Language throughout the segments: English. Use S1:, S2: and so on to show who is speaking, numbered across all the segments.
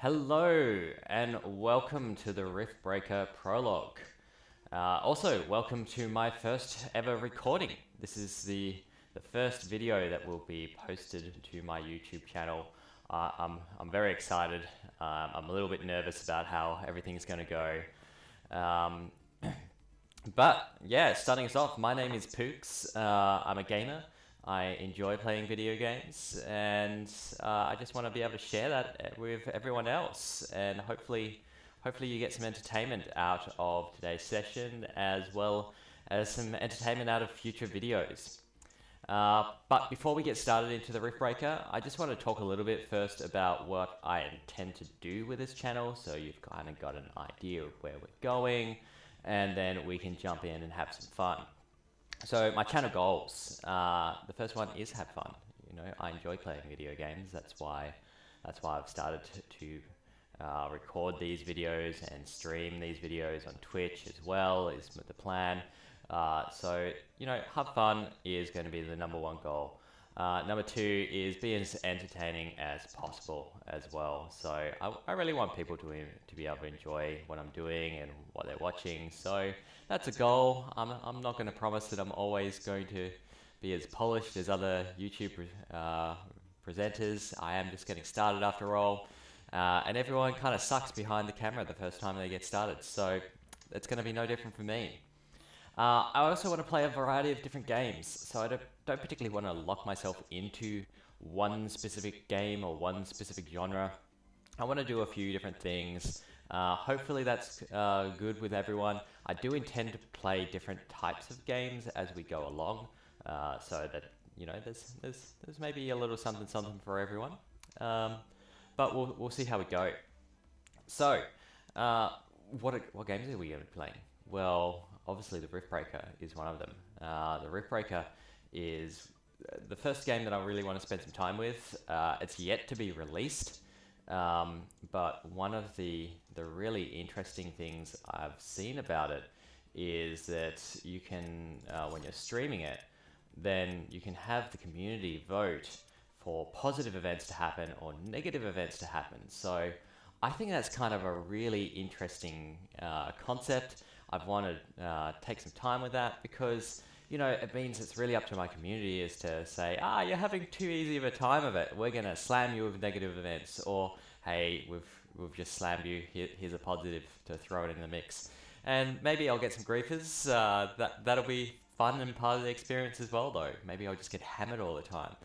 S1: Hello and welcome to the Riftbreaker Prologue. Also, welcome to my first ever recording. This is the first video that will be posted to my YouTube channel. I'm very excited. I'm a little bit nervous about how everything's going to go. But yeah, starting us off, my name is Pooks. I'm a gamer. I enjoy playing video games, and I just want to be able to share that with everyone else, and hopefully you get some entertainment out of today's session, as well as some entertainment out of future videos. But before we get started into the Riftbreaker, I just want to talk a little bit first about what I intend to do with this channel, so you've kind of got an idea of where we're going, and then we can jump in and have some fun. So my channel goals, the first one is have fun. You know, I enjoy playing video games. That's why I've started to record these videos and stream these videos on Twitch as well, is the plan. So, you know, have fun is going to be the number one goal. Number two is be as entertaining as possible as well. So I really want people to be able to enjoy what I'm doing and what they're watching. So that's a goal. I'm not going to promise that I'm always going to be as polished as other YouTube presenters. I am just getting started after all. And everyone kind of sucks behind the camera the first time they get started. So it's going to be no different for me. I also want to play a variety of different games, so I don't particularly want to lock myself into one specific game or one specific genre. I want to do a few different things. Hopefully that's good with everyone. I do intend to play different types of games as we go along, so that, you know, there's maybe a little something for everyone. But we'll see how we go. So, what games are we going to be playing? Well, obviously the Riftbreaker is one of them. The Riftbreaker is the first game that I really want to spend some time with. It's yet to be released, but one of the really interesting things I've seen about it is that you can, when you're streaming it, then you can have the community vote for positive events to happen or negative events to happen. So I think that's kind of a really interesting concept. I've wanted to take some time with that because, you know, it means it's really up to my community is to say, you're having too easy of a time of it. We're going to slam you with negative events, or hey, we've just slammed you. Here's a positive to throw it in the mix. And maybe I'll get some griefers. That'll be fun and part of the experience as well, though. Maybe I'll just get hammered all the time.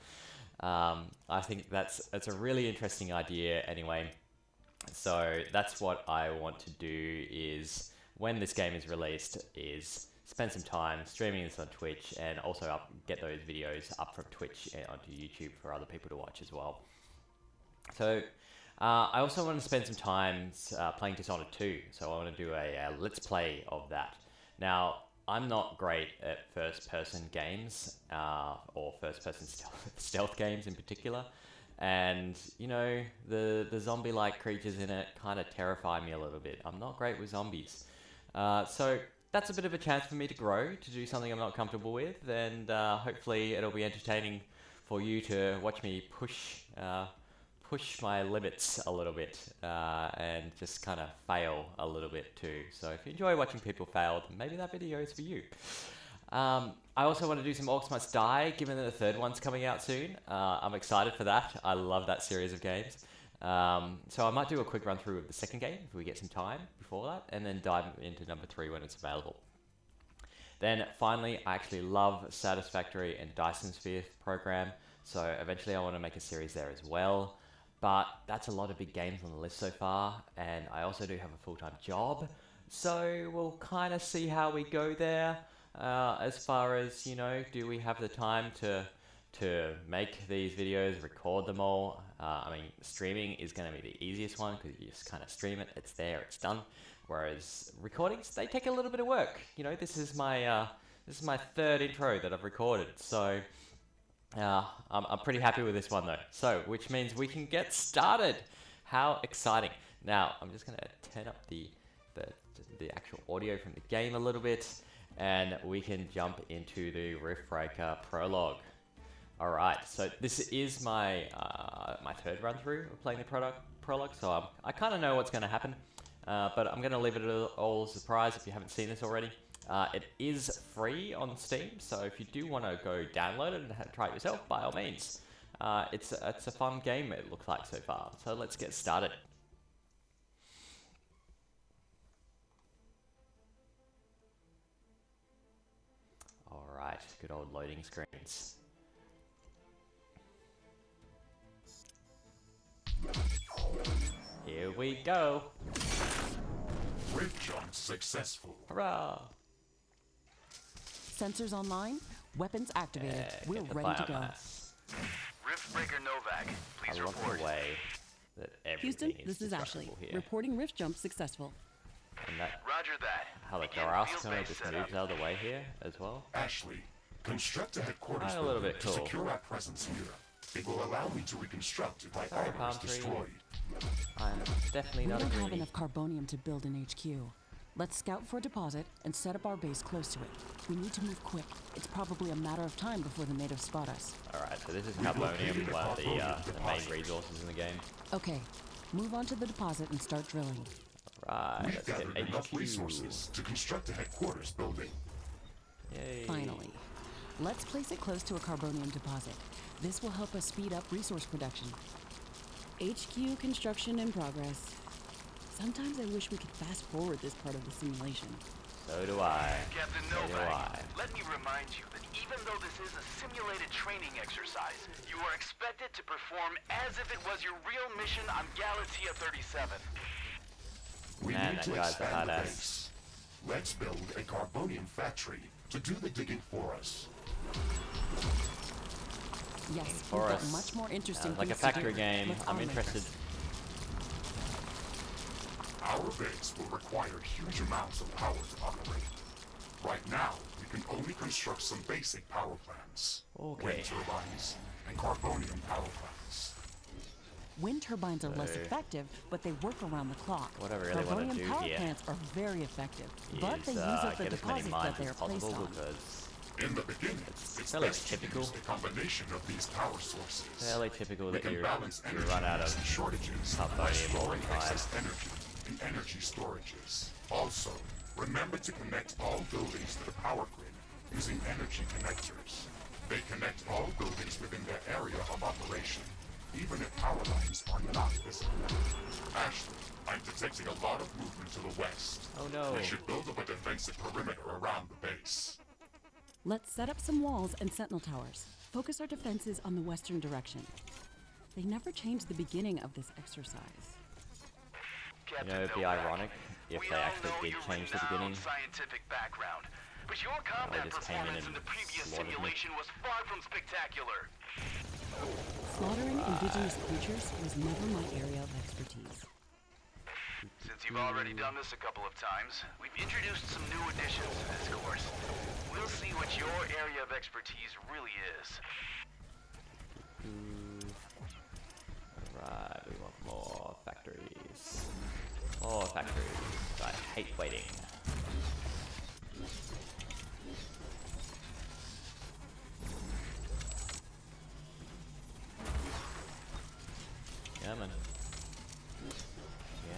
S1: I think that's a really interesting idea anyway. So that's what I want to do is, when this game is released, is spend some time streaming this on Twitch, and also get those videos up from Twitch onto YouTube for other people to watch as well. So I also want to spend some time playing Dishonored 2, so I want to do a let's play of that. Now, I'm not great at first-person games, or first-person stealth games in particular. And, you know, the zombie-like creatures in it kind of terrify me a little bit. I'm not great with zombies. So that's a bit of a chance for me to grow, to do something I'm not comfortable with, and hopefully it'll be entertaining for you to watch me push my limits a little bit, and just kind of fail a little bit too. So if you enjoy watching people fail, then maybe that video is for you. I also want to do some Orcs Must Die, given that the third one's coming out soon. I'm excited for that. I love that series of games. So I might do a quick run through of the second game if we get some time before that, and then dive into number 3 when it's available. Then finally, I actually love Satisfactory and Dyson Sphere program, so eventually I want to make a series there as well. But that's a lot of big games on the list so far, and I also do have a full-time job, so we'll kind of see how we go there. As far as, you know, do we have the time to make these videos, record them all? I mean, streaming is going to be the easiest one because you just kind of stream it, it's there, it's done. Whereas recordings, they take a little bit of work. You know, this is my third intro that I've recorded, so I'm pretty happy with this one though. So, which means we can get started. How exciting! Now, I'm just going to turn up the actual audio from the game a little bit, and we can jump into the Riftbreaker Prologue. Alright, so this is my my third run through of playing the prologue, so I kind of know what's going to happen, but I'm going to leave it all a surprise if you haven't seen this already. It is free on Steam, so if you do want to go download it and try it yourself, by all means. It's a fun game, it looks like so far, so let's get started. Alright, good old loading screens. Here we go.
S2: Rift jump successful.
S1: Hurrah!
S3: Sensors online, weapons activated. We're ready to go.
S4: Riftbreaker Novak, please report.
S1: The way that everything
S3: Houston,
S1: is
S3: this is Ashley.
S1: here.
S3: Reporting rift jump successful.
S1: And that,
S4: Roger that.
S1: how the
S4: Begin
S1: grass
S4: field
S1: kind of
S4: base
S1: just
S4: setup.
S1: moves out of the way here as well.
S2: Ashley, construct a headquarters
S1: A little
S2: building
S1: bit
S2: to
S1: cool.
S2: secure our presence here. It will allow me to reconstruct if my
S1: Sorry,
S2: armor
S1: palm
S2: is
S1: tree.
S2: destroyed.
S1: I'm definitely
S3: We
S1: not a
S3: don't have
S1: greenie.
S3: enough carbonium to build an HQ. Let's scout for a deposit and set up our base close to it. We need to move quick. It's probably a matter of time before the natives spot us.
S1: Alright, so this is
S2: We've
S1: carbonium,
S2: located a
S1: one of the
S2: carbonium
S1: main
S2: deposit.
S1: resources in the game.
S3: Okay, move on to the deposit and start drilling.
S1: Right,
S2: We've
S1: let's
S2: gathered
S1: get
S2: enough
S1: HQ.
S2: resources to construct a headquarters building.
S1: Yay.
S3: Finally. Let's place it close to a carbonium deposit. This will help us speed up resource production. HQ construction in progress. Sometimes I wish we could fast forward this part of the simulation.
S1: So do I.
S4: Captain
S1: So do I.
S4: Novak, let me remind you that even though this is a simulated training exercise, you are expected to perform as if it was your real mission on Galatea 37.
S2: We
S1: Man,
S2: need
S1: that
S2: to
S1: guy's
S2: expand the
S1: badass.
S2: base. Let's build a carbonium factory to do the digging for us.
S3: Yes,
S1: For
S3: we've got
S1: us.
S3: much more interesting
S1: Like a
S3: things to do.
S1: factory game.
S3: Let's
S1: I'm
S3: automate
S1: interested.
S3: this.
S2: Our base will require huge amounts of power to operate. Right now, we can only construct some basic power plants.
S1: Okay.
S2: Wind turbines and carbonium power plants.
S3: Wind turbines are less
S1: So-
S3: effective, but they work around the clock.
S1: What I really wanna
S3: Carbonium
S1: do
S3: power
S1: here
S3: plants are very effective, but they
S1: Is,
S3: use up the
S1: get as many
S3: deposits that
S1: mines
S3: they
S1: as
S3: are placed
S1: possible
S3: on.
S1: because
S2: In the beginning, it's
S1: fairly
S2: best
S1: typical.
S2: to use a combination of these power sources.
S1: fairly typical
S2: We
S1: that
S2: can
S1: you
S2: balance energy
S1: run out
S2: needs
S1: of
S2: and shortages
S1: carbonium
S2: by
S1: all the
S2: storing
S1: time.
S2: excess energy in energy storages. Also, remember to connect all buildings to the power grid using energy connectors. They connect all buildings within their area of operation, even if power lines are not visible. Ashley, I'm detecting a lot of movement to the west.
S1: Oh no.
S2: We should build up a defensive perimeter around the base.
S3: Let's set up some walls and sentinel towers. Focus our defenses on the western direction. They never changed the beginning of this exercise.
S1: You
S4: Captain
S1: know, it'd be
S4: Novak,
S1: ironic if
S4: we
S1: they
S4: all
S1: actually
S4: know
S1: did
S4: your
S1: change the
S4: renowned
S1: beginning.
S4: scientific background, but your combat
S1: just came in
S4: performance in
S1: and
S4: the previous
S1: slaughtered me.
S4: simulation was far from spectacular.
S3: Slaughtering indigenous creatures was never my area of expertise.
S4: Since you've already done this a couple of times, we've introduced some new additions to this course. We'll see what your area of expertise really is.
S1: Right, we want more factories. More factories. I hate waiting. Yeah, man.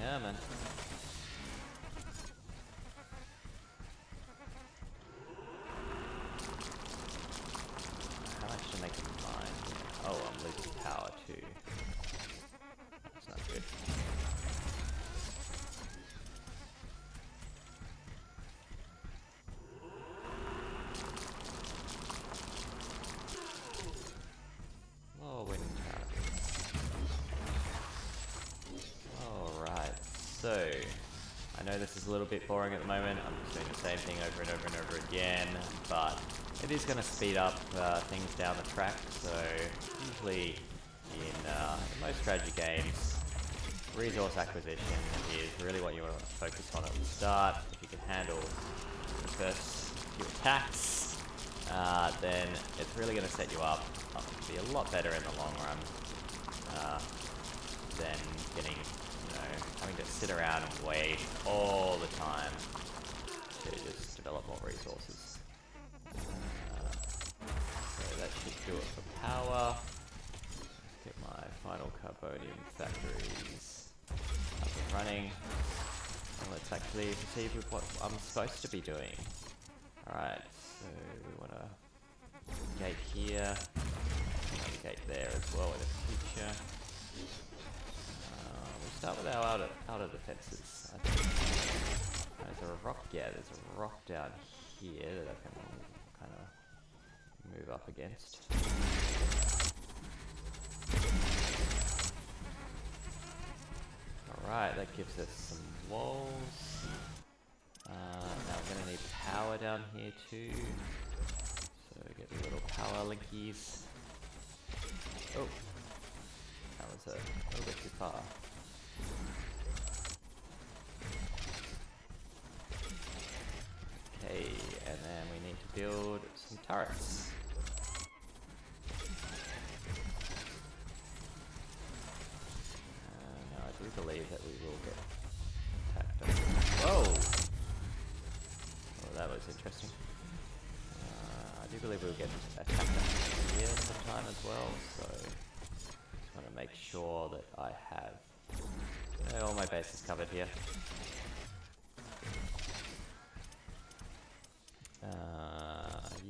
S1: Yeah, man. How much to make a mine? Oh, I'm losing power too. That's not good. Oh, wind tower. Alright, so I know this is a little bit boring at the moment. I'm just doing the same thing over and over and over again, but it is going to speed up things down the track. So usually in most strategy games, resource acquisition is really what you want to focus on at the start. If you can handle the first few attacks, then it's really going to set you up to be a lot better in the long run than getting, having to sit around and wait all the time to just develop more resources. So that should do it for power. Let's get my final carbonium factories up and running. And let's actually proceed with what I'm supposed to be doing. Alright, so we want to gate here, another gate there as well in the future. We'll start with our outer defenses. I think. There's a rock, yeah, there's a rock down here that I can kind of move up against. Alright, that gives us some walls. Now we're going to need power down here too. So get the little power linkies. Oh, that was a little bit too far. Okay, and then we need to build some turrets. Now I do believe that we will get attacked. Whoa! Oh, that was interesting. I do believe we'll get attacked here sometime as well, so just want to make sure that I have all my bases covered here.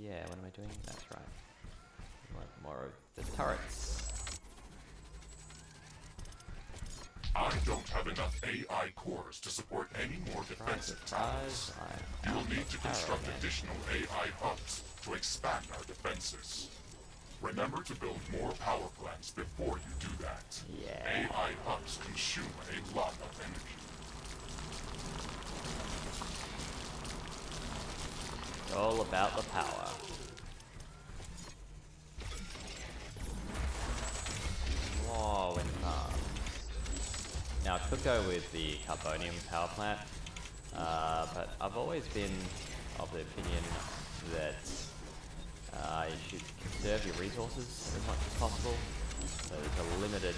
S1: Yeah, what am I doing? That's right. We want more of the turrets.
S2: I don't have enough AI cores to support any more defensive towers. You will need to construct additional AI hubs to expand our defenses. Remember to build more power plants before you do that.
S1: Yeah.
S2: AI hubs consume a lot of energy.
S1: All about the power. Whoa, wind farm. Now I could go with the carbonium power plant, but I've always been of the opinion that you should conserve your resources as much as possible. So there's a limited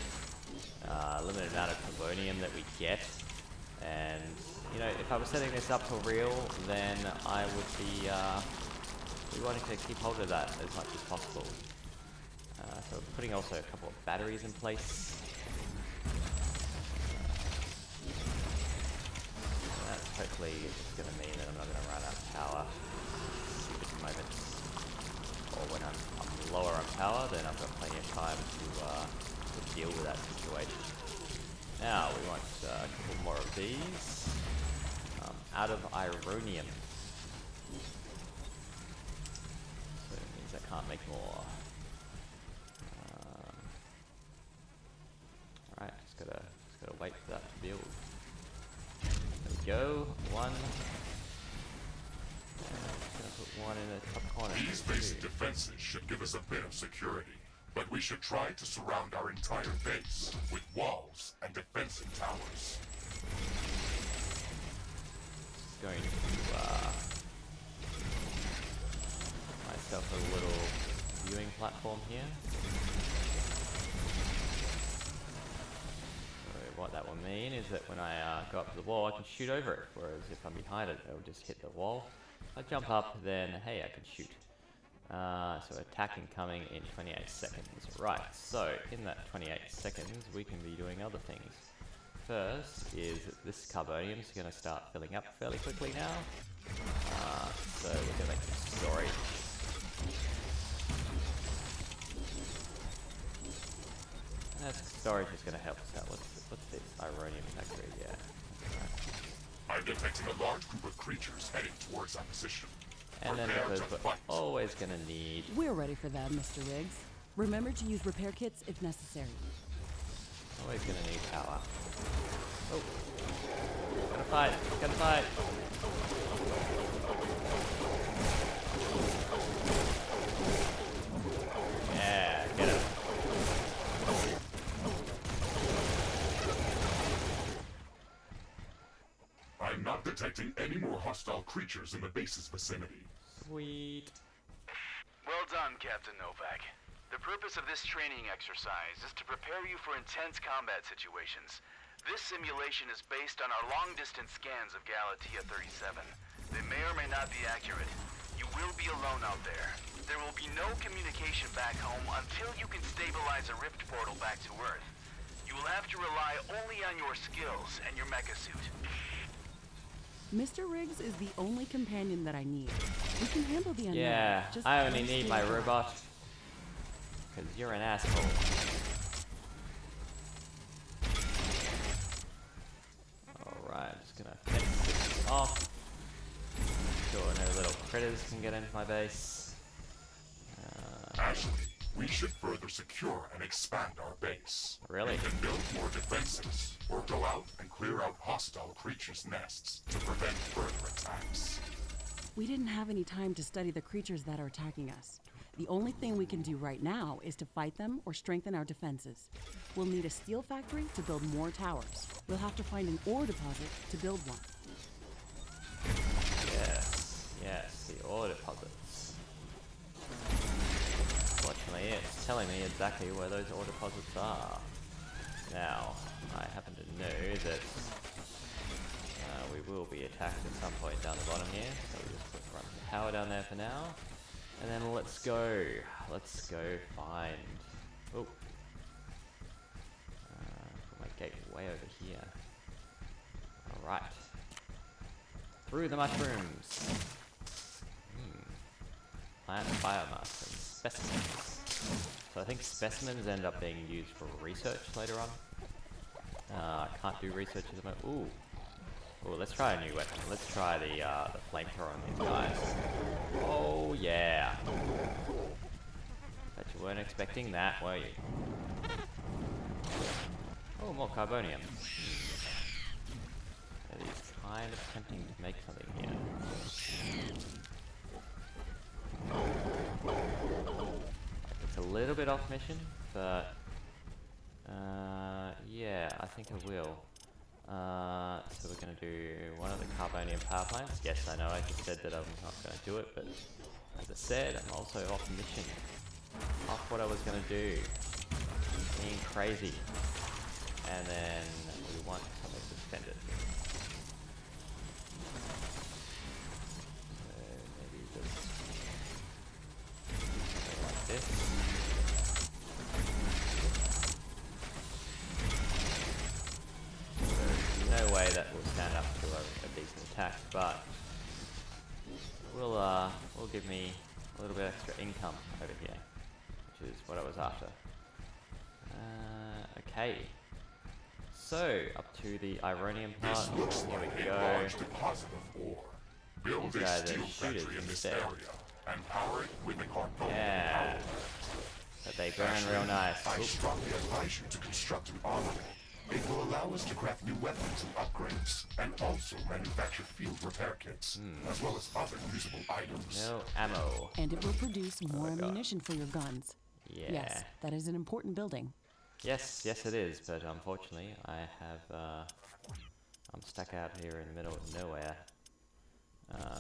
S1: amount of carbonium that we get, and you know, if I was setting this up for real, then I would be wanting to keep hold of that as much as possible. So we're putting also a couple of batteries in place. That's hopefully just going to mean that I'm not going to run out of power at the moment. Or when I'm lower on power, then I've got plenty of time to deal with that situation. Now we want a couple more of these. Out of ironium. So it means I can't make more. Alright, just gotta wait for that to build. There we go, one. And I'm just gonna put one in the top corner.
S2: These basic defenses should give us a bit of security, but we should try to surround our entire base with walls and defensive towers.
S1: Going to myself a little viewing platform here. So what that will mean is that when I go up to the wall, I can shoot over it, whereas if I'm behind it, it'll just hit the wall. I jump up, then hey, I can shoot. So attack incoming in 28 seconds. Right, so in that 28 seconds, we can be doing other things. First is that this carbonium is going to start filling up fairly quickly now. So we're going to make some storage. And that storage is going to help us out. What's this? Ironium factory, yeah.
S2: I'm detecting a large group of creatures heading towards our position.
S1: And then
S2: Prepare
S1: because
S2: to
S1: we're
S2: fight.
S1: always going to need...
S3: We're ready for that, Mr. Riggs. Remember to use repair kits if necessary.
S1: Always going to need power. Oh. Gotta fight. Gotta fight. Yeah, get him.
S2: I'm not detecting any more hostile creatures in the base's vicinity.
S1: Sweet.
S4: Well done, Captain Novak. The purpose of this training exercise is to prepare you for intense combat situations. This simulation is based on our long-distance scans of Galatea 37. They may or may not be accurate. You will be alone out there. there will be no communication back home until you can stabilize a rift portal back to Earth. You will have to rely only on your skills and your mecha suit.
S3: Mr. Riggs is the only companion that I need. We can handle the unknown.
S1: Yeah,
S3: Just
S1: I only
S3: let's
S1: need
S3: stay
S1: my
S3: calm.
S1: robot. Because you're an asshole. Alright, just gonna fence this off. Sure, no little critters can get into my base.
S2: Actually, we should further secure and expand our base.
S1: Really?
S2: We can build more defenses, or go out and clear out hostile creatures' nests to prevent further attacks.
S3: We didn't have any time to study the creatures that are attacking us. The only thing we can do right now is to fight them or strengthen our defenses. We'll need a steel factory to build more towers. We'll have to find an ore deposit to build one.
S1: Yes, the ore deposits. Fortunately, it's telling me exactly where those ore deposits are. Now, I happen to know that we will be attacked at some point down the bottom here, so we'll just run the power down there for now. And then let's go find... Oh. Put my gate way over here. Alright. Through the mushrooms. Plant biomass and specimens. So I think specimens end up being used for research later on. I can't do research at the moment. Ooh, let's try a new weapon. Let's try the flamethrower on these guys. Oh yeah. Bet you weren't expecting that, were you? Oh, more carbonium. It is kind of tempting to make something here. It's a little bit off mission, but yeah, I think I will. So we're going to do one of the carbonium power plants. Yes, I know I just said that I'm not going to do it, but as I said, I'm also off mission. Off what I was going to do. Being crazy. And then we want something suspended. So maybe just something like this. No way that will stand up to a decent attack, but will give me a little bit extra income over here, which is what I was after. Okay, so up to the ironium part.
S2: This looks
S1: Here
S2: like
S1: we
S2: a
S1: go.
S2: large deposit of ore. Build
S1: These
S2: a
S1: guys are
S2: steel
S1: shooters
S2: factory in this
S1: instead.
S2: area and power it with the carbonium
S1: Yeah,
S2: power plant.
S1: but they burn
S2: Actually,
S1: real nice.
S2: I
S1: Oop.
S2: strongly advise you to construct an armory. It will allow us to craft new weapons and upgrades, and also manufacture field repair kits, as well as other usable items.
S1: No ammo.
S3: And it will produce more
S1: my God.
S3: ammunition for your guns.
S1: Yeah.
S3: Yes, that is an important building.
S1: Yes, it is, but unfortunately I have, I'm stuck out here in the middle of nowhere.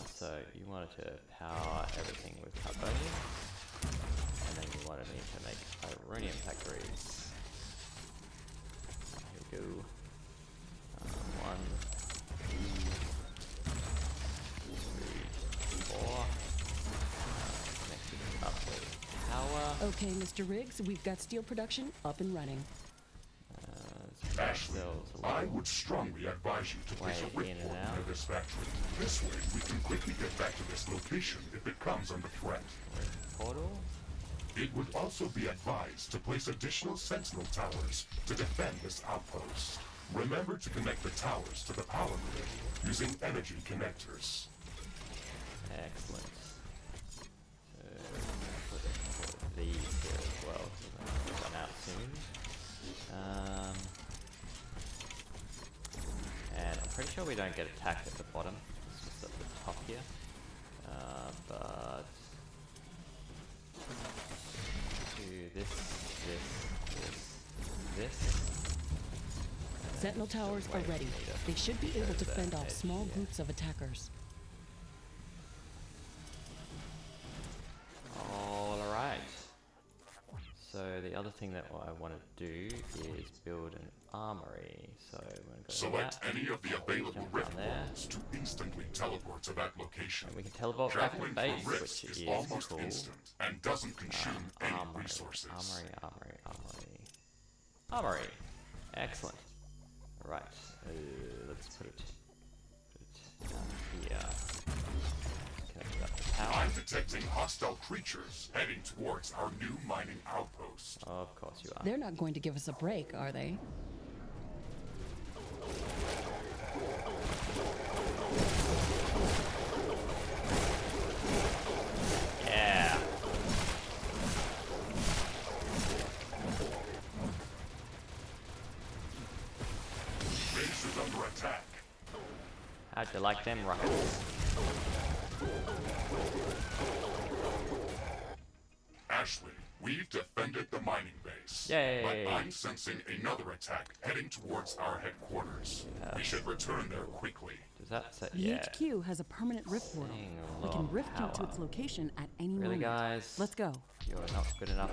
S1: So you wanted to power everything with carbonium, and then you wanted me to make ironium factories. Here we go. 1, 2, 3, 4. Connected up with power.
S3: Okay, Mr. Riggs, we've got steel production up and running.
S2: Ashley, I would strongly advise you to place a
S1: Way in
S2: rift
S1: and
S2: portal
S1: out.
S2: near this factory. This way, we can quickly get back to this location if it comes under threat.
S1: Portal?
S2: It would also be advised to place additional sentinel towers to defend this outpost. Remember to connect the towers to the power grid using energy connectors.
S1: Excellent. So, put these here as well, because I'm going to run out soon. And I'm pretty sure we don't get attacked at the bottom, it's just at the top here. But do this.
S3: Sentinel towers are ready. They should be able to fend off small groups of attackers.
S1: Alright. So the other thing that I want to do is build an armory. So I'm going to go
S2: Select
S1: that.
S2: any of the available
S1: Jump
S2: rift
S1: down there.
S2: worlds to instantly teleport to that location.
S1: And we can teleport back to
S2: Traveling
S1: base,
S2: through rifts
S1: which
S2: is
S1: is
S2: almost
S1: cool.
S2: instant and doesn't consume any
S1: Armory,
S2: resources.
S1: armory. Excellent. Right. Let's put it down here. Connect up the power.
S2: I'm detecting hostile creatures heading towards our new mining outpost.
S1: Of course you are.
S3: They're not going to give us a break, are they?
S1: Yeah.
S2: Base is under attack.
S1: How'd you like them rockets?
S2: Ashley, we've defended the mining base.
S1: Yay.
S2: But I'm sensing another attack heading towards our headquarters. We should return there quickly.
S1: Does that say?
S3: The
S1: Yeah.
S3: HQ has a permanent rift portal.
S1: Dang, a
S3: We
S1: lot
S3: can
S1: of
S3: rift into
S1: power.
S3: its location at any
S1: Really,
S3: moment.
S1: guys?
S3: Let's go.
S1: You're not good enough.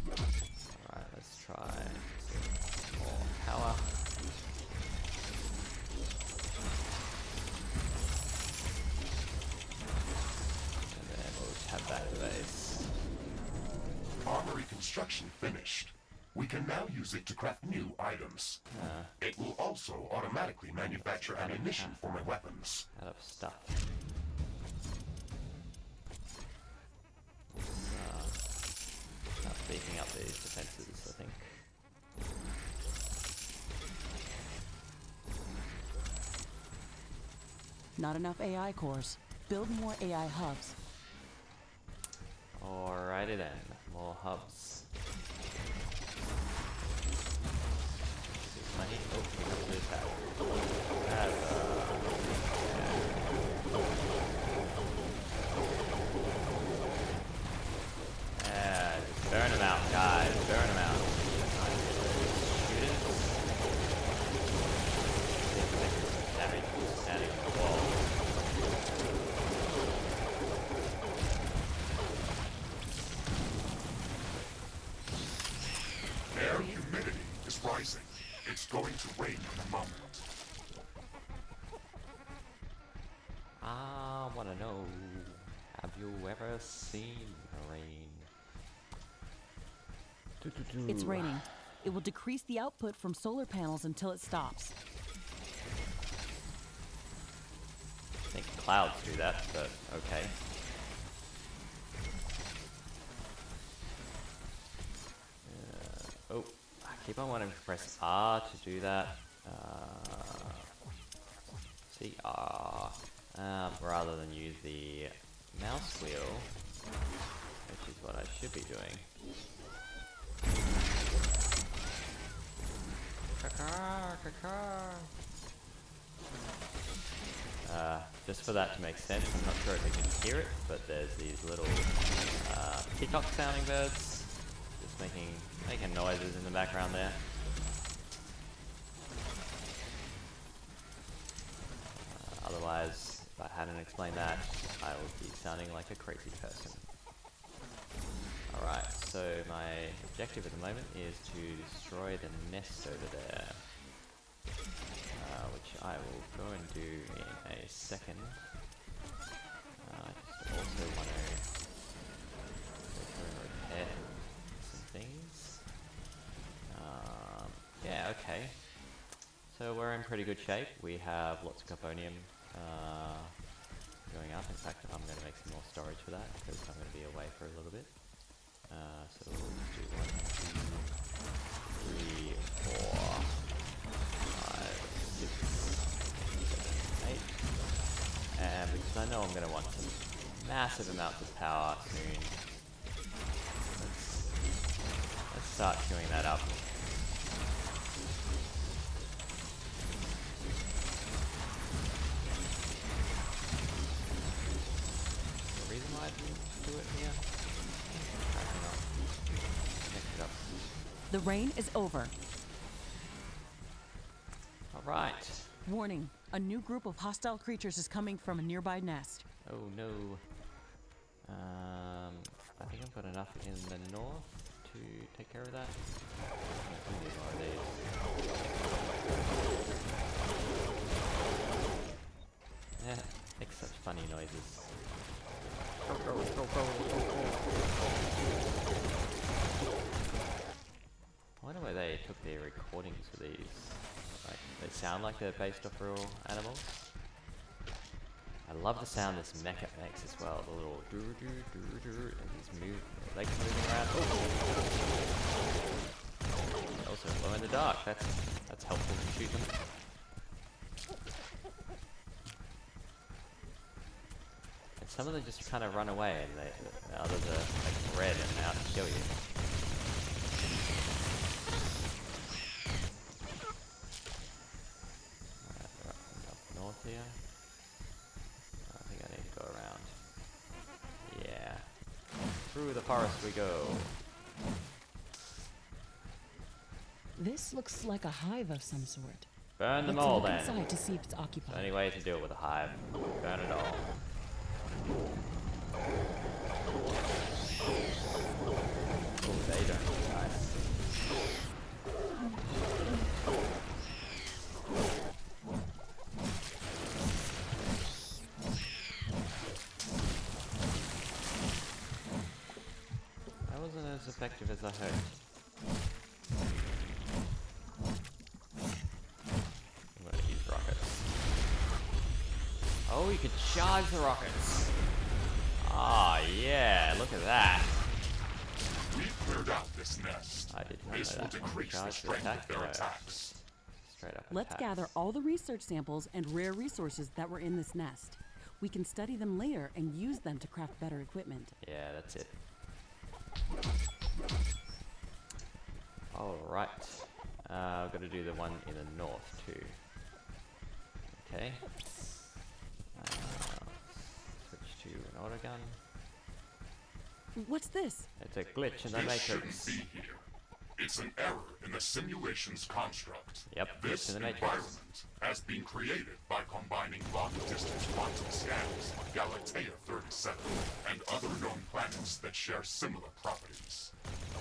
S1: Alright, let's try some more power. And then we'll tab back to base.
S2: Armory construction finished. We can now use it to craft new items. It will also automatically manufacture ammunition for my weapons.
S1: Out of stuff. Start beefing up these defenses, I think.
S3: Not enough AI cores. Build more AI hubs.
S1: Alrighty then, more hubs. Six money. Oh, we got to attack. Yeah, just burn them out, guys. Burn them out. Students. Damage standing on the wall.
S2: Air humidity is rising. It's going to rain in a moment.
S1: I wanna know, have you ever seen rain?
S3: It's raining. It will decrease the output from solar panels until it stops.
S1: I think clouds do that, but okay. Oh, I keep on wanting to press R to do that. See R, rather than use the mouse wheel, which is what I should be doing. Just for that to make sense, I'm not sure if you can hear it, but there's these little peacock sounding birds just making noises in the background there. Otherwise, if I hadn't explained that, I would be sounding like a crazy person. Alright, so my objective at the moment is to destroy the nest over there. Which I will go and do in a second. I just also want to go through and repair some things. Yeah, okay. So we're in pretty good shape. We have lots of carbonium going up. In fact, I'm going to make some more storage for that because I'm going to be away for a little bit. So we'll do 1, 2, 3, 4, 5, 6, 7, 8. And because I know I'm going to want some massive amounts of power soon, let's start queuing that up. The reason why I didn't do it here? Apparently not. Next it up.
S3: The rain is over.
S1: Alright.
S3: Warning, a new group of hostile creatures is coming from a nearby nest.
S1: Oh no. I think I've got enough in the north to take care of that? I need one of these. Yeah, makes such funny noises. Go, go, go, go, go, go. I wonder where they took their recordings for these. Like, they sound like they're based off real animals. I love the sound this mecha makes as well. The little doo doo doo doo, and these legs moving around. Oh. Also glow in the dark. That's helpful to shoot them. And some of them just kind of run away, and the others are like red and out to kill you. North here. I think I need to go around. Yeah. Through the forest we go.
S3: This looks like a hive of some sort.
S1: Burn them
S3: Let's
S1: all
S3: look
S1: then.
S3: inside to see if it's occupied.
S1: The only way to deal with a hive. Burn it all. Oh, they don't look nice. As effective as I hoped. I'm gonna use rockets. Oh, you can charge the rockets. Ah, yeah, look at that.
S2: We've cleared out this nest.
S1: I did not
S2: This
S1: know
S2: will
S1: that.
S2: decrease the
S1: Charge
S2: strength
S1: attack?
S2: of their
S1: No.
S2: attacks.
S1: Straight up
S3: Let's
S1: attacks.
S3: gather all the research samples and rare resources that were in this nest. We can study them later and use them to craft better equipment.
S1: Yeah, that's it. Alright. I've got to do the one in the north too. Okay. Switch to an autogun.
S3: What's this?
S1: It's a glitch in the
S2: This shouldn't
S1: matrix.
S2: be here. It's an error in the simulation's construct.
S1: Yep,
S2: This
S1: glitch in the matrix.
S2: environment has been created by combining long-distance quantum scans of Galatea 37 and other known planets that share similar properties.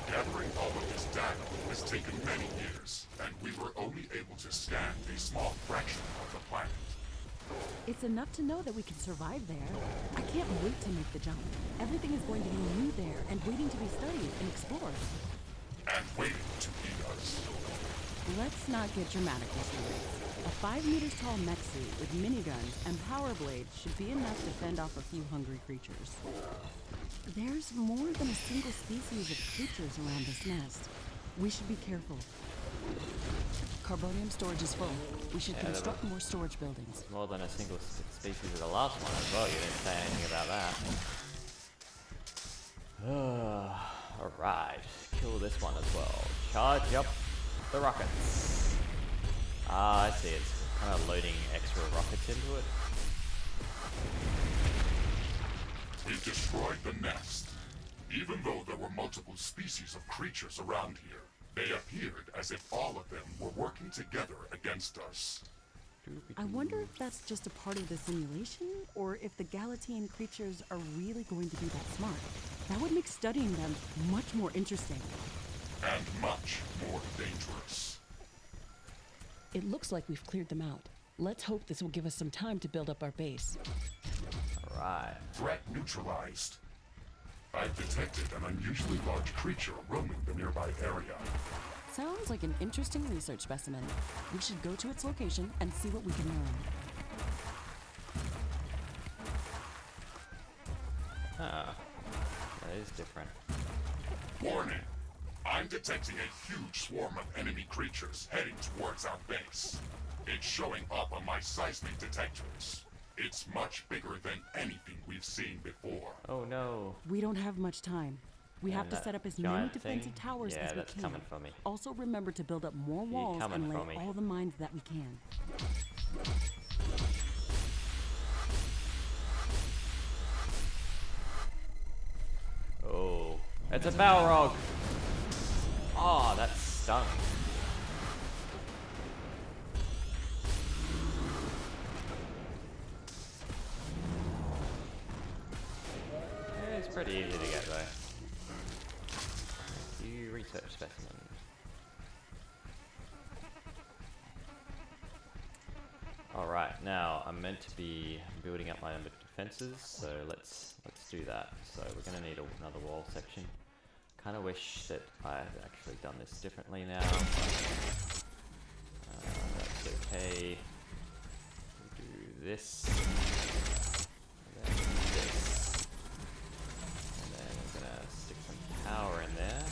S2: Gathering all of this data has taken many years, and we were only able to scan a small fraction of the planet.
S3: It's enough to know that we can survive there. I can't wait to make the jump. Everything is going to be new there and waiting to be studied and explored.
S2: And waiting to eat us.
S3: Let's not get dramatic, Mr. Riggs. A 5 meters tall mech suit with miniguns and power blades should be enough to fend off a few hungry creatures. There's more than a single species of creatures around this nest. We should be careful. Carbonium storage is full. We should construct more storage buildings.
S1: More than a single species of the last one as well. You didn't say anything about that. Alright. Kill this one as well. Charge up the rockets. Ah, I see. It's kind of loading extra rockets into it.
S2: We destroyed the nest. Even though there were multiple species of creatures around here, they appeared as if all of them were working together against us.
S3: I wonder if that's just a part of the simulation, or if the Galatean creatures are really going to be that smart. That would make studying them much more interesting.
S2: And much more dangerous.
S3: It looks like we've cleared them out. Let's hope this will give us some time to build up our base.
S1: Alright.
S2: Threat neutralized. I've detected an unusually large creature roaming the nearby area.
S3: Sounds like an interesting research specimen. We should go to its location and see what we can learn.
S1: Ah. That is different.
S2: Warning! I'm detecting a huge swarm of enemy creatures heading towards our base. It's showing up on my seismic detectors. It's much bigger than anything we've seen before.
S1: Oh no.
S3: We don't have much time. We have
S1: And
S3: to
S1: that
S3: set up as many
S1: giant
S3: defensive
S1: thing?
S3: towers
S1: Yeah,
S3: as we
S1: that's
S3: can.
S1: coming for me.
S3: Also remember to build up more walls
S1: coming
S3: and
S1: for
S3: lay
S1: me.
S3: all the mines that we can.
S1: Oh. It's a Balrog! Oh, that stung. Yeah, it's pretty easy to get though. You research specimen. Alright, now I'm meant to be building up my own defenses, so let's do that. So we're going to need another wall section. Kind of wish that I had actually done this differently now. That's okay. We'll do this. And then this. And then we're going to stick some power in there.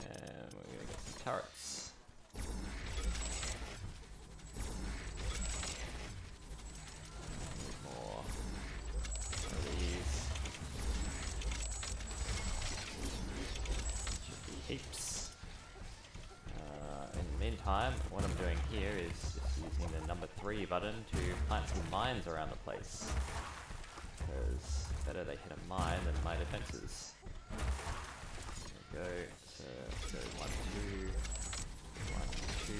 S1: And we're going to get some turrets. Heaps. In the meantime, what I'm doing here is just using the number 3 button to plant some mines around the place. Because better they hit a mine than my defenses. There we go. So let's go 1, 2, 1, 2.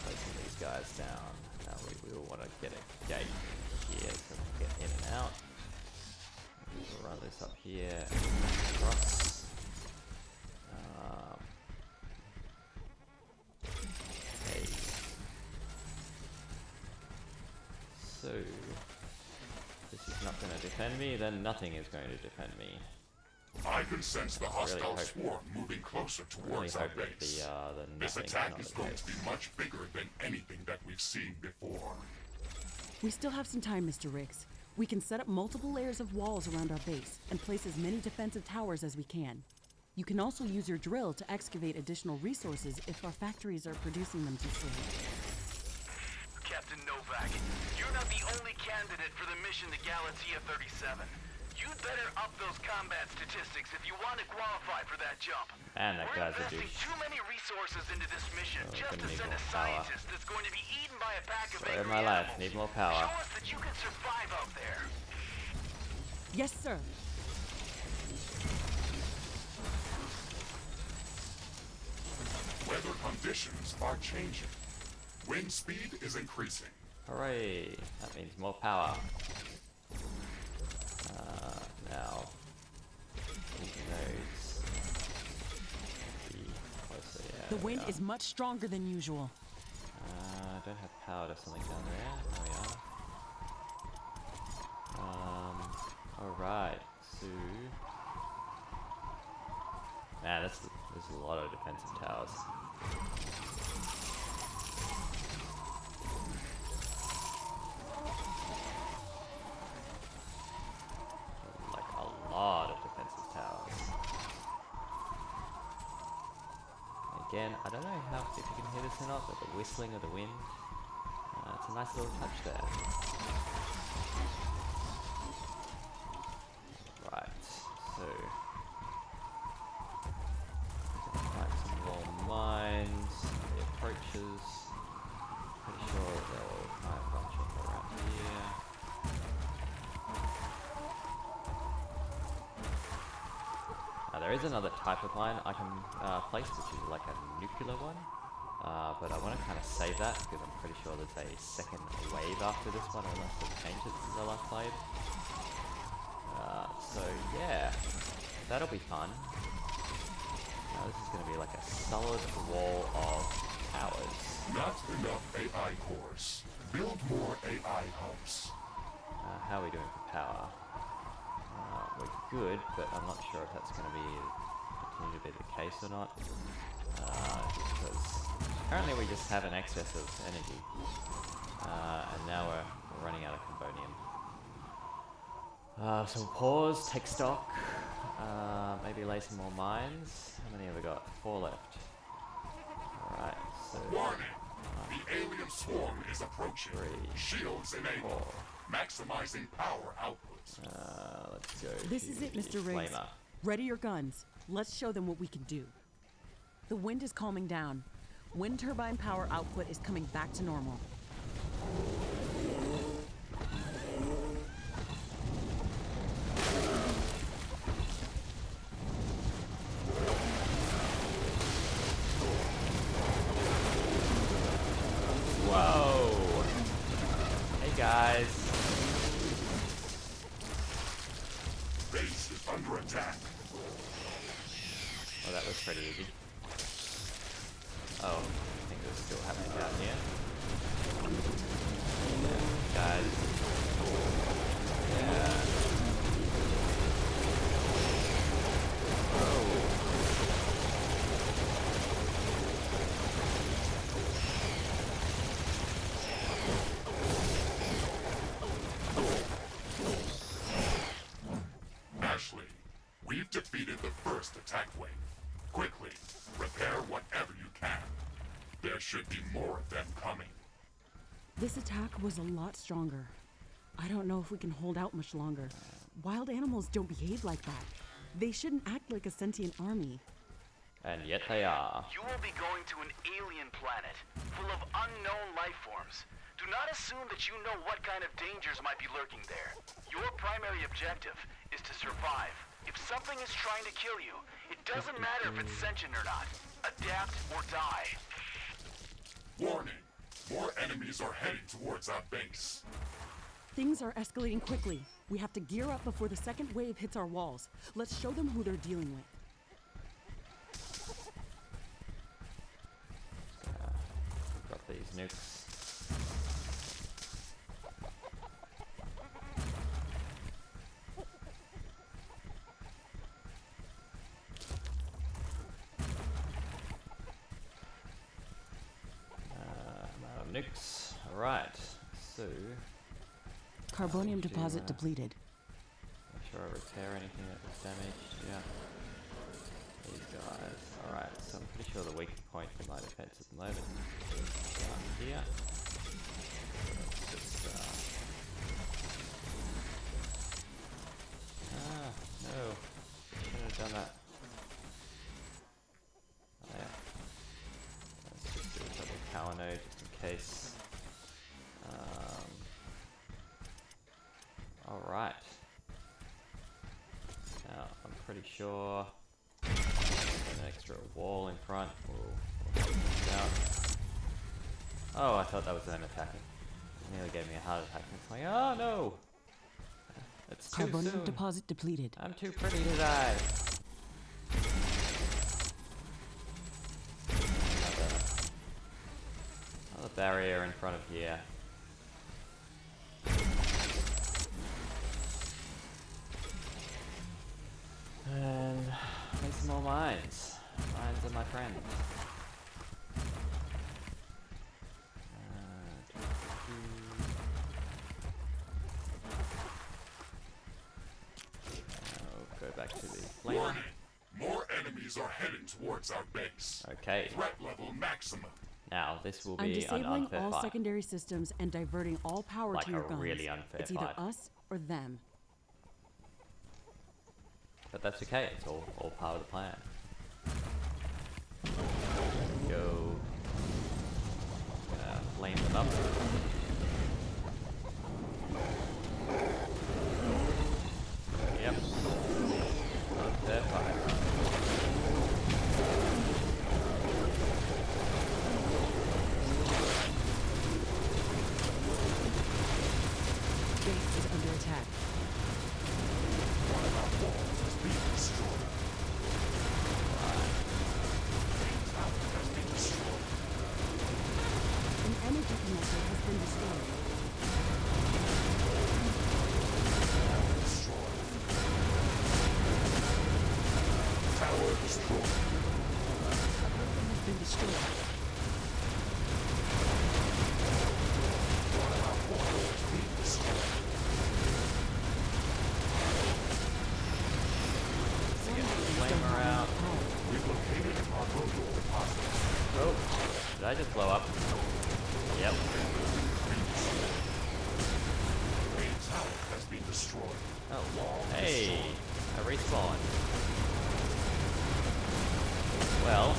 S1: Placing these guys down. Now we will want to get a gate here so we can get in and out. We'll run this up here, across. Okay. So, this is not going to defend me, then nothing is going to defend me.
S2: I can sense the hostile swarm moving closer towards our base. This attack is going to be much bigger than anything that we've seen before.
S3: We still have some time, Mr. Riggs. We can set up multiple layers of walls around our base and place as many defensive towers as we can. You can also use your drill to excavate additional resources if our factories are producing them too slow.
S4: Captain Novak, you're not the only candidate for the mission to Galatea 37. You'd better up those combat statistics if you want to qualify for that jump.
S1: And that
S4: We're
S1: guy's a
S4: investing
S1: douche.
S4: too many resources into this mission
S1: Oh,
S4: just to
S1: need
S4: send
S1: more
S4: a
S1: power.
S4: scientist that's going to be eaten by a pack of
S1: Sorry,
S4: angry
S1: my life.
S4: animals.
S1: Need more power.
S4: Show us that you can survive out there.
S3: Yes, sir.
S2: Weather conditions are changing. Wind speed is increasing.
S1: Hooray! That means more power. Now, these nodes be closer. Yeah,
S3: The
S1: there we
S3: wind
S1: are.
S3: is much stronger than usual.
S1: I don't have power to something down there. There we are. Alright, so... Man, there's a lot of defensive towers. Like a lot of defensive towers. Again, I don't know if you can hear this or not, but the whistling of the wind, it's a nice little touch there. Right, so plant some more mines, the approaches. Pretty sure they'll kind of bunch up around here. There is another type of mine I can place, which is like a nuclear one. But I want to kind of save that because I'm pretty sure there's a second wave after this one, unless they've changed it since I last played. So yeah, that'll be fun. This is going to be like a solid wall of towers.
S2: Not enough AI cores. Build more AI hubs.
S1: How are we doing for power? We're good, but I'm not sure if that's going to continue to be the case or not. Because currently we just have an excess of energy. And now we're running out of carbonium. So we'll pause, take stock, maybe lay some more mines. How many have we got? 4 left. Alright, so...
S2: Warning! The alien swarm is approaching.
S1: 3,
S2: Shields enabled.
S1: 4.
S2: Maximizing power output.
S1: Let's go.
S3: This is it,
S1: to
S3: Mr. Riggs.
S1: Flamer.
S3: Ready your guns. Let's show them what we can do. The wind is calming down. Wind turbine power output is coming back to normal.
S1: Whoa! Hey guys!
S2: under attack.
S1: Oh, that was pretty easy. Oh, I think it's still happening down here. Yeah, guys. Yeah. Oh.
S2: Ashley, we've defeated the first attack wave. Quickly, repair whatever you can. There should be more of them coming.
S3: This attack was a lot stronger. I don't know if we can hold out much longer. Wild animals don't behave like that. They shouldn't act like a sentient army.
S1: And yet they are.
S4: You will be going to an alien planet full of unknown life forms. Do not assume that you know what kind of dangers might be lurking there. Your primary objective is to survive. If something is trying to kill you, it doesn't matter if it's sentient or not. Adapt or die.
S2: Warning! More enemies are heading towards our base.
S3: Things are escalating quickly. We have to gear up before the second wave hits our walls. Let's show them who they're dealing with.
S1: Got these nukes. I'm out of nukes. Alright, so
S3: Carbonium deposit depleted.
S1: make sure I repair anything that was damaged. Yeah. These guys. Alright, so I'm pretty sure the weak point in my defense at the moment is down here. Just, no. Shouldn't have done that. Oh, yeah. Let's just do a double power node just in case. Alright. Now, I'm pretty sure an extra wall in front will help this out. Oh, I thought that was them attacking. It nearly gave me a heart attack. It's like, oh no! It's too
S3: Carbonium
S1: soon.
S3: deposit depleted.
S1: I'm too pretty to die. Another barrier in front of here. And make some more mines. Mines are my friend. Go back to the flamer.
S2: Warning! More enemies are heading towards our base.
S1: Okay,
S2: Threat level maximum.
S1: now this will
S3: I'm
S1: be an
S3: disabling
S1: unfair
S3: all
S1: fight.
S3: secondary systems and diverting all power
S1: Like
S3: to your
S1: a
S3: guns.
S1: really unfair
S3: It's either
S1: fight.
S3: us or them.
S1: But that's okay, it's all part of the plan. Go. Flame them up. Yep. Unfair fight.
S3: Base is under attack.
S2: One of our walls has been destroyed. The tower has been destroyed.
S3: An energy connector has been destroyed.
S2: Destroyed. Tower destroyed.
S3: Has been destroyed.
S2: One of our walls has been destroyed.
S1: Flamer out.
S2: We've located a carbonium deposit.
S1: Oh, did I just blow up? Yep.
S2: A tower has been destroyed.
S1: Oh, hey, I respawned. Well,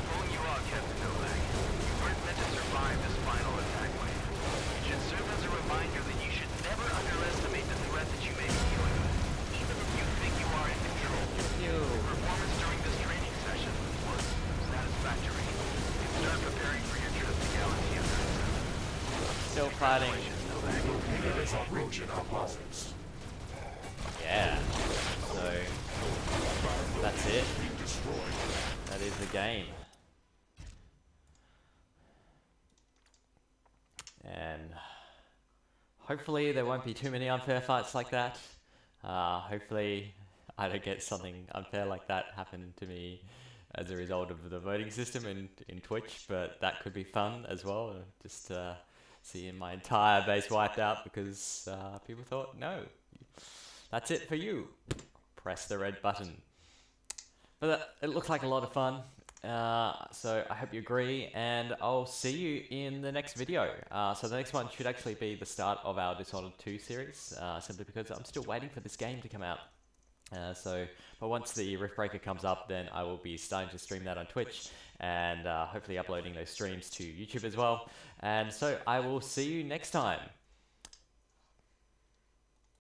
S4: Pulling you out, Captain Novak. You weren't meant to survive this final attack wave. It should serve as a reminder that you should never underestimate the threat that you may be dealing with, even if you think you are in control.
S1: you.
S4: Your performance during this training session was satisfactory. You can start preparing for your trip to Galaxy F-37.
S1: Still fighting.
S4: Congratulations, Novak.
S2: There is approaching our posits.
S1: game. And hopefully there won't be too many unfair fights like that. Hopefully I don't get something unfair like that happen to me as a result of the voting system in Twitch, but that could be fun as well. Just seeing my entire base wiped out because people thought, no, that's it for you. Press the red button. But it looks like a lot of fun. So I hope you agree, and I'll see you in the next video. So the next one should actually be the start of our Dishonored 2 series, simply because I'm still waiting for this game to come out. But once the Riftbreaker comes up, then I will be starting to stream that on Twitch, and hopefully uploading those streams to YouTube as well. And so I will see you next time.